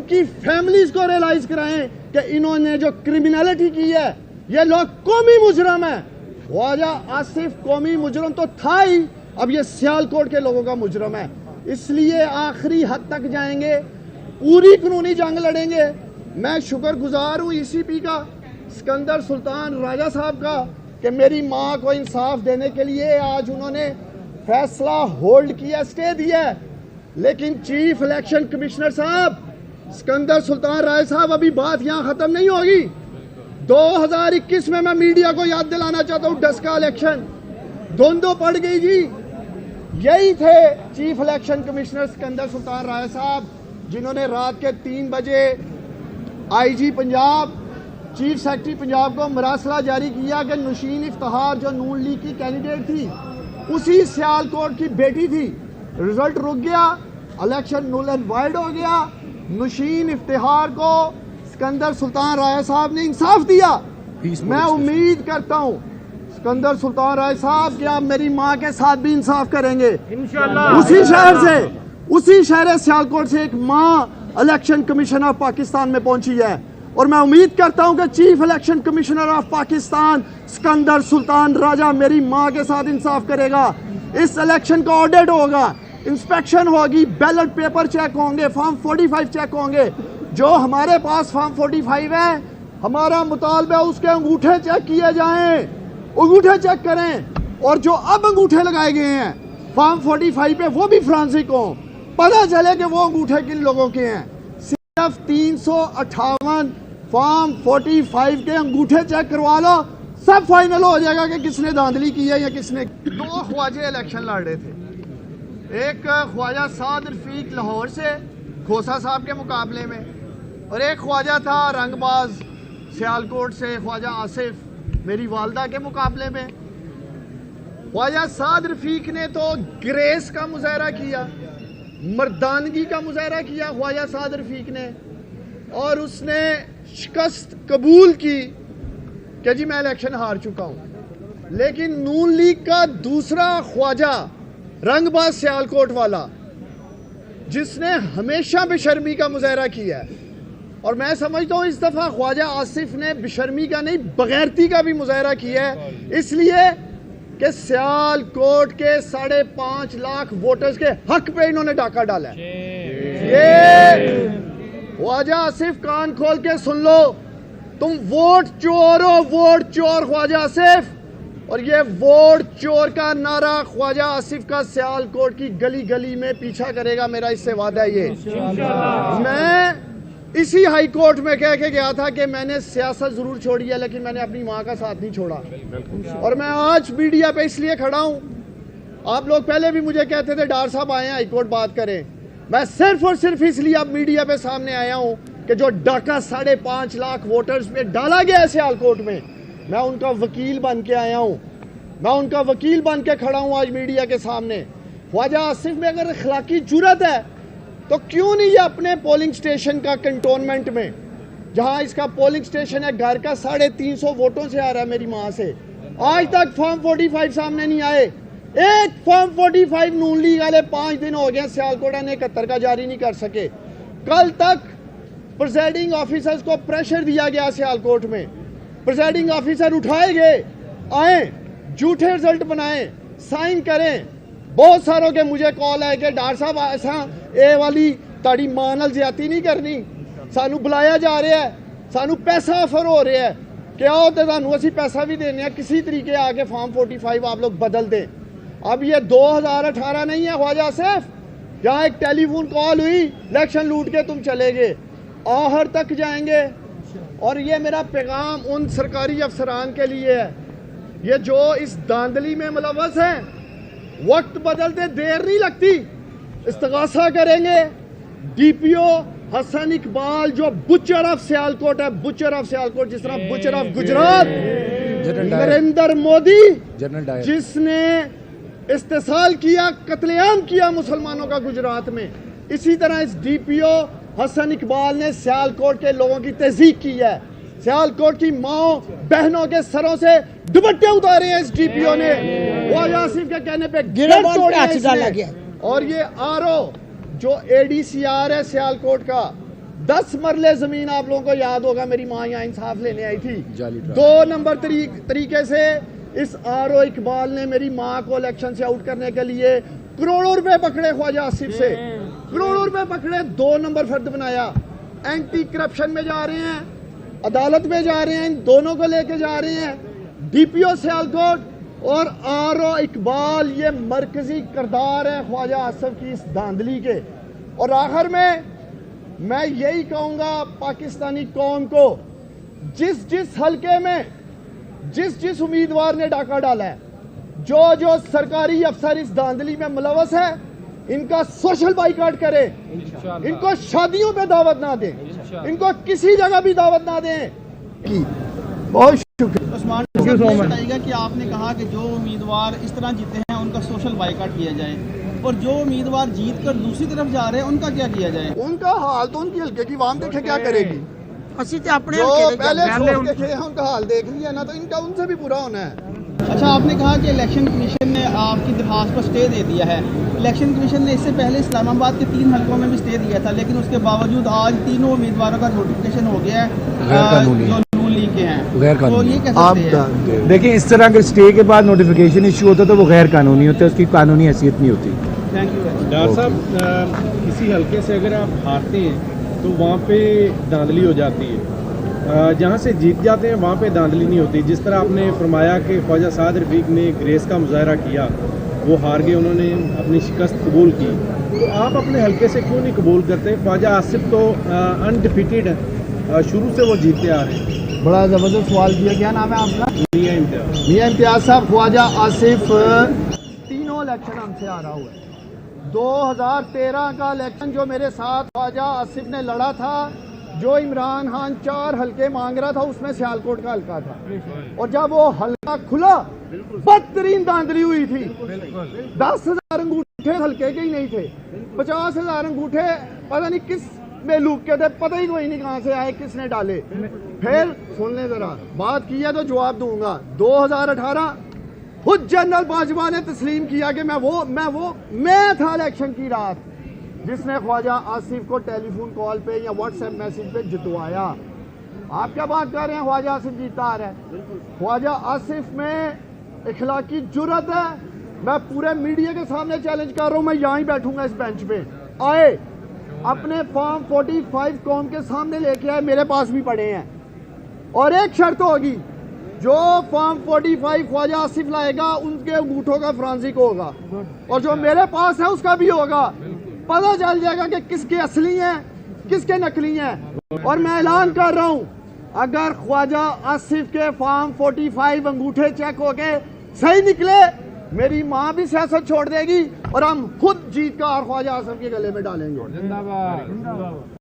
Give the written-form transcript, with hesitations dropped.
کی فیملیز کو ریلائز کرائیں کہ انہوں نے جو کرمینلٹی کی ہے یہ لوگ قومی مجرم ہیں. خواجہ آصف قومی مجرم تو تھا ہی, اب یہ سیالکوٹ کے لوگوں کا مجرم ہے. اس لیے آخری حد تک جائیں گے, پوری قانونی جنگ لڑیں گے. میں شکر گزار ہوں ای سی پی کا, سکندر سلطان راجہ صاحب کا, کہ میری ماں کو انصاف دینے کے لیے آج انہوں نے فیصلہ ہولڈ کیا, اسٹے دیا ہے. لیکن چیف الیکشن کمشنر صاحب سکندر سلطان راجہ صاحب, ابھی بات یہاں ختم نہیں ہوگی. 2021 میں میڈیا کو یاد دلانا چاہتا ہوں, ڈسکا الیکشن دھندو پڑ گئی جی. یہی تھے chief election commissioner Sikandar Sultan راجہ صاحب جنہوں نے رات کے 3 بجے آئی جی پنجاب, چیف سیکرٹری پنجاب کو مراسلہ جاری کیا کہ نوشین افتخار جو نون لیگ کی کینڈیڈیٹ تھی, اسی سیالکوٹ کی بیٹی تھی. رزلٹ رک گیا, الیکشن نل اینڈ وائڈ ہو گیا. نوشین افتخار کو سکندر سلطان راجہ صاحب نے انصاف دیا. میں امید کرتا ہوں سکندر سلطان راجہ صاحب کہ آپ میری ماں کے ساتھ بھی انصاف کریں گے. اسی شہر سے, اسی شہر سیالکوٹ سے ایک ماں الیکشن کمیشن آف پاکستان میں پہنچی ہے, اور میں امید کرتا ہوں کہ chief election commissioner of Pakistan Sikandar Sultan Raja میری ماں کے ساتھ انصاف کرے گا. اس الیکشن کا آڈٹ ہوگا, انسپیکشن ہوگی, بیلٹ پیپر چیک ہوں گے, فارم 45 چیک ہوں گے. جو ہمارے پاس فارم 45 ہے, ہمارا مطالبہ اس کے انگوٹھے چیک کیے جائیں, انگوٹھے چیک کریں. اور جو اب انگوٹھے لگائے گئے ہیں فارم 45 پہ, وہ بھی فرانسک ہوں, پتہ چلے کہ وہ انگوٹھے کن لوگوں کے ہیں. صرف 358 فارم 45 کے انگوٹھے چیک کروا لو, سب فائنل ہو جائے گا کہ کس نے دھاندلی کی ہے یا کس نے. 2 خواجے الیکشن لڑ رہے تھے, ایک خواجہ سعد رفیق لاہور سے کھوسا صاحب کے مقابلے میں, اور ایک خواجہ تھا رنگ باز سیالکوٹ سے خواجہ آصف میری والدہ کے مقابلے میں. خواجہ سعد رفیق نے تو گریس کا مظاہرہ کیا, مردانگی کا مظاہرہ کیا خواجہ سعد رفیق نے, اور اس نے شکست قبول کی کہ جی میں الیکشن ہار چکا ہوں. لیکن نون لیگ کا دوسرا خواجہ رنگ باز سیالکوٹ والا, جس نے ہمیشہ بے شرمی کا مظاہرہ کیا ہے, اور میں سمجھتا ہوں اس دفعہ خواجہ آصف نے بے شرمی کا نہیں بغیرتی کا بھی مظاہرہ کیا ہے, اس لیے کہ سیالکوٹ کے 5.5 لاکھ ووٹرز کے حق پہ انہوں نے ڈاکہ ڈالا ہے. یہ خواجہ آصف کان کھول کے سن لو, تم ووٹ چور ہو, ووٹ چور خواجہ آصف. اور یہ ووٹ چور کا نعرہ خواجہ آصف کا سیالکوٹ کی گلی گلی میں پیچھا کرے گا, میرا اس سے وعدہ ہے. یہ میں اسی ہائی کورٹ میں کہہ کے گیا تھا کہ میں نے سیاست ضرور چھوڑی ہے لیکن میں نے اپنی ماں کا ساتھ نہیں چھوڑا. اور میں آج میڈیا پہ اس لیے کھڑا ہوں, آپ لوگ پہلے بھی مجھے کہتے تھے ڈار صاحب آئے ہیں ہائی کورٹ بات کریں, میں صرف اور صرف اس لیے اب میڈیا پہ سامنے آیا ہوں کہ جو ڈاکہ 5.5 لاکھ ووٹرز پہ ڈالا گیا ہے سیالکوٹ میں, میں ان کا وکیل بن کے آیا ہوں, میں ان کا وکیل بن کے کھڑا ہوں آج میڈیا کے سامنے. خواجہ آصف میں اگر اخلاقی جرات ہے تو کیوں نہیں یہ اپنے پولنگ سٹیشن کا کنٹونمنٹ میں, جہاں اس کا پولنگ سٹیشن ہے, گھر کا 350 ووٹوں سے آ رہا ہے میری ماں سے, آج تک فارم 45 سامنے نہیں آئے. ایک فارم 45 نون لیگ والے 5 دن ہو گئے سیالکوٹ نے 71 کا جاری نہیں کر سکے. کل تک پریزائڈنگ آفیسرز کو پریشر دیا گیا سیالکوٹ میں, پریزائڈنگ آفیسر اٹھائے گئے, آئیں جھوٹے رزلٹ بنائیں, سائن کریں. بہت ساروں کے مجھے کال ہے کہ ڈار صاحب ایسا اے والی تاڑی ماں نال زیادتی نہیں کرنی, سانو بلایا جا رہا ہے, سانو پیسہ آفر ہو رہا ہے کہ آؤ تو سانو اسی پیسہ بھی دینے ہیں, کسی طریقے آگے فارم 45 آپ لوگ بدل دیں. اب یہ 2018 نہیں ہے خواجہ آصف, جہاں ایک ٹیلی فون کال ہوئی الیکشن لوٹ کے تم چلے گئے, آخر تک جائیں گے. اور یہ میرا پیغام ان سرکاری افسران کے لیے ہے, یہ جو اس داندلی میں ملوث ہیں, وقت بدلتے دیر نہیں لگتی, استغاثہ کریں گے. ڈی پی او حسن اقبال جو بچر آف سیالکوٹ ہے, بچر آف سیالکوٹ, جس طرح بچر آف گجرات نریندر مودی, جس نے استحصال کیا, قتل عام کیا مسلمانوں کا گجرات میں, اسی طرح اس ڈی پی او حسن اقبال نے سیالکوٹ کے لوگوں کی تہذیب کی ہے. سیالکوٹ کی ماں بہنوں کے سروں سے دوپٹے اتارے ہیں اس ڈی پی او نے, خواجہ آصف کے کہنے پہ گرد توڑے ہیں اس نے. اور یہ آر او جو اے ڈی سی آر ہے سیالکوٹ کا, 10 مرلے زمین آپ لوگوں کو یاد ہوگا, میری ماں یہاں انصاف لینے آئی تھی. 2 نمبر طریقے سے اس آر او اقبال نے میری ماں کو الیکشن سے آؤٹ کرنے کے لیے کروڑوں روپے پکڑے خواجہ آصف سے, کروڑوں روپے پکڑے, 2 نمبر فرد بنایا. اینٹی کرپشن میں جا رہے ہیں, عدالت میں جا رہے ہیں, ان دونوں کو لے کے جا رہے ہیں. ڈی پی او سیالکوٹ اور آر او اقبال یہ مرکزی کردار ہے خواجہ آصف کی اس دھاندلی کے. اور آخر میں یہی کہوں گا پاکستانی قوم کو, جس حلقے میں جس امیدوار نے ڈاکہ ڈالا ہے, جو سرکاری افسر اس دھاندلی میں ملوث ہے, ان کا سوشل بائیکاٹ کرے, ان کو شادیوں پہ دعوت نہ دیں, ان کو کسی جگہ بھی دعوت نہ دیں. بہت شکریہ. عثمان بتائیے گا کہ آپ نے کہا کہ جو امیدوار اس طرح جیتے ہیں ان کا سوشل بائیکاٹ کیا جائے, اور جو امیدوار جیت کر دوسری طرف جا رہے ہیں ان کا کیا کیا جائے؟ ان کا حال تو ان کی حلقے کی عوام دیکھے کیا کرے گی. اپنے پہلے چھوڑ کے ان کا حال دیکھ لیا نا, تو ان کا ان سے بھی برا ہونا ہے. اچھا, آپ نے کہا کہ الیکشن کمیشن نے آپ کی درخواست پر اسٹے دے دیا ہے. الیکشن کمیشن نے اس سے پہلے اسلام آباد کے 3 حلقوں میں بھی اسٹے دیا تھا, لیکن اس کے باوجود آج تینوں امیدواروں کا نوٹیفکیشن ہو گیا ہے جو نون لیگ کے ہیں. تو یہ کیسے؟ دیکھیں, اس طرح اگر اسٹے کے بعد نوٹیفکیشن ایشو ہوتا تو وہ غیر قانونی ہوتا ہے, اس کی قانونی حیثیت نہیں ہوتی. Thank you. ڈاکٹر صاحب, کسی حلقے سے اگر آپ ہارتے ہیں تو وہاں پہ دھاندلی ہو جاتی ہے, جہاں سے جیت جاتے ہیں وہاں پہ دھاندلی نہیں ہوتی. جس طرح آپ نے فرمایا کہ خواجہ سعد رفیق نے گریس کا مظاہرہ کیا, وہ ہار گئے, انہوں نے اپنی شکست قبول کی, تو آپ اپنے حلقے سے کیوں نہیں قبول کرتے؟ خواجہ آصف تو انڈیفیٹڈ ہے, شروع سے وہ جیتتے آ رہے ہیں. بڑا زبردست سوال کیا. کیا نام ہے آپ کا؟ میاں امتیاز. میاں امتیاز صاحب, خواجہ آصف تینوں الیکشن ہم سے آ رہا ہوا ہے. 2013 کا الیکشن جو میرے ساتھ خواجہ آصف نے لڑا تھا, جو عمران خان 4 حلقے مانگ رہا تھا, اس میں سیالکوٹ کا حلقہ تھا. اور جب وہ حلقہ کھلا, بدترین دھاندلی ہوئی تھی. 10,000 انگوٹھے حلقے کے ہی نہیں تھے, 50,000 انگوٹھے پتہ نہیں کس میں لوگ کے تھے, پتہ ہی کوئی نہیں کہاں سے آئے, کس نے ڈالے. پھر سن لیں ذرا, بات کی ہے تو جواب دوں گا. 2018 خود جنرل باجوہ نے تسلیم کیا کہ میں تھا الیکشن کی رات جس نے خواجہ آصف کو ٹیلی فون کال پہ یا واٹس ایپ میسج پہ جتوایا. آپ کیا بات کر رہے ہیں خواجہ آصف جیتا آ رہا ہے؟ خواجہ آصف میں اخلاقی جرأت ہے. میں پورے میڈیا کے سامنے چیلنج کر رہا ہوں, میں یہاں ہی بیٹھوں گا اس بینچ پہ, آئے اپنے فارم 45 قوم کے سامنے لے کے آئے, میرے پاس بھی پڑے ہیں. اور ایک شرط ہوگی, جو فارم 45 خواجہ آصف لائے گا ان کے انگوٹھوں کا فرانزک ہوگا, اور جو میرے پاس ہے اس کا بھی ہوگا. پتہ چل جائے گا کہ کس کے اصلی ہیں کس کے نقلی ہیں. اور میں اعلان کر رہا ہوں, اگر خواجہ آصف کے فارم 45 انگوٹھے چیک ہو کے صحیح نکلے, میری ماں بھی سیاست چھوڑ دے گی اور ہم خود جیت کا اور خواجہ آصف کے گلے میں ڈالیں گے.